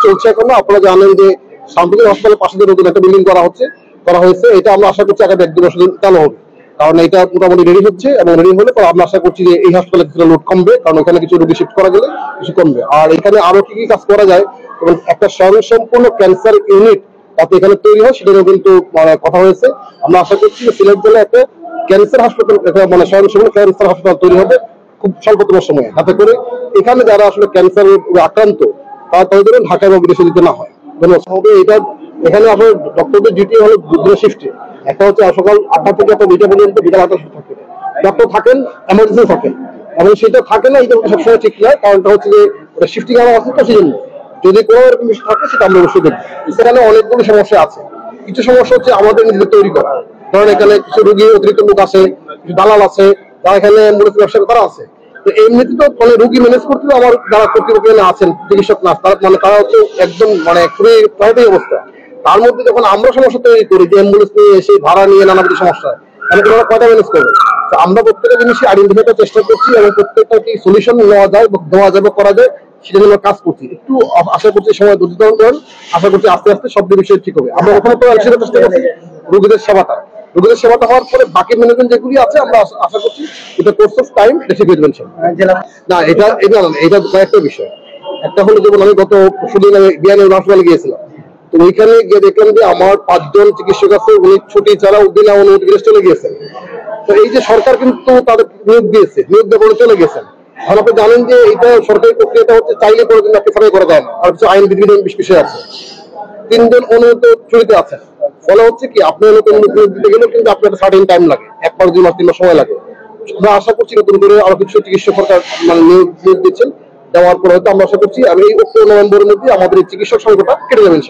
চলছে এখনো। আপনারা জানেন যে সাম্প্রতিক হাসপাতালের পাশে যে নতুন একটা বিল্ডিং করা হয়েছে, এটা আমরা আশা করছি আগামী 1-2 বছর চালু হবে, কারণ এটা মোটামুটি রেডি হচ্ছে এবং রেডি হলে পরে আমরা আশা করছি যে এই হাসপাতালে কিছুটা লোড কমবে, কারণ ওখানে কিছু রোগী শিফট করা গেলে কিছু কমবে। আর এখানে আরো কি কি কাজ করা যায় এবং একটা স্বয়ংসম্পূর্ণ ক্যান্সার ইউনিট যাতে এখানে তৈরি হয় সেটারও কিন্তু কথা হয়েছে। আমরা আশা করছি যে সিলেট জেলায় একটা ক্যান্সার হাসপাতাল, মানে স্বয়ংসম্পূর্ণ ক্যান্সার হাসপাতাল তৈরি হবে খুব স্বল্পতম সময়ে, যাতে করে এখানে যারা আসলে ক্যান্সার আক্রান্ত তাদের ঢাকা এবং বিদেশে দিতে না হয়। ধন্যবাদ। এটা এখানে আসলে ডক্টরদের ডিউটি হলো দুটো শিফটে, একটা হচ্ছে সকাল 8টা থেকে 2টা পর্যন্ত, বিকাল 8টা থাকে ডক্টর থাকেন, এমার্জেন্সি থাকেন, এবং সেটা থাকে না এটা সবসময় ঠিক নয়, কারণটা হচ্ছে যে ওটা শিফটিং আমার আছে তো সেই জন্য যদি কোনো এরকম বিষয় থাকে সেটা আমরা অবশ্যই দেখবো। সেখানে অনেকগুলো সমস্যা আছে। কিছু সমস্যা হচ্ছে আমাদের নিজেদের তৈরি করা, কারণ এখানে কিছু রোগী অতিরিক্ত লোক আছে, কিছু দালাল আছে, যারা এখানে মূলত ব্যবসা করা আছে। তো এমনিতে তো মানে রোগী ম্যানেজ করতে আমার যারা কর্তৃপক্ষ আছেন, চিকিৎসক নার্স, তারা হচ্ছে একদম মানে খুবই প্রাইভেট অবস্থা। তার মধ্যে যখন আমরা সমস্যা তৈরি করি যে অ্যাম্বুলেন্স নিয়ে এসে ভাড়া নিয়ে নানাবিধ সমস্যা, তাহলে ওরা কয়টা ম্যানেজ করবে? তো আমরা প্রত্যেকটা জিনিসই আইডেন্টিফাই করার চেষ্টা করছি এবং প্রত্যেকটা কি সলিউশন নেওয়া যায়, দেওয়া যাবে, করা যায়, সেটা জন্য কাজ করছি। একটু আশা করছি সময় ধৈর্য ধারণ করেন, আশা করছি আস্তে আস্তে সব বিষয় ঠিক হবে। আমরা ওখানে তো সেটা চেষ্টা করছি রোগীদের সেবাটা হওয়ার পরে বাকি ম্যানেজমেন্ট যেগুলি আছে আমরা আশা করছি এটা কোর্স অফ টাইম এটা ঠিক হয়ে যাবেন। না, এটা কয়েকটা বিষয়। একটা হলো যেমন আমি গত পরশুদিন আমি বিয়ানী হাসপাতালে গিয়েছিলাম, তো ওইখানে গিয়ে দেখলাম যে আমার 5 জন চিকিৎসক আছে, উনি ছুটি ছাড়া বিনা অনুমতি চলে গিয়েছেন। তো এই যে সরকার কিন্তু তাদের নিয়োগ দিয়েছে, নিয়োগ দিয়ে চলে গেছেন। আর আপনি জানেন যে এইটা সরকারি প্রক্রিয়াটা হচ্ছে চাইলে করে কিন্তু একটা সার্ভে করা যায় না, আর কিছু আইন বিধিবিধান বিষয় আছে। 3 জন অনুমতি ছুটিতে আছেন, ফলে হচ্ছে কি আপনি নতুন নিয়োগ দিতে গেলেও কিন্তু আপনার একটা সার্টেন টাইম লাগে, 1 মাস 2 মাস 3 মাস সময় লাগে। আমরা আশা করছি নতুন করে আরো কিছু চিকিৎসক সরকার মানে নিয়োগ দিচ্ছেন, দেওয়ার পরে হয়তো আমরা আশা করছি আমি এই অক্টোবর নভেম্বরের মধ্যে আমাদের এই চিকিৎসক সংখ্যাটা কেটে যাবেন।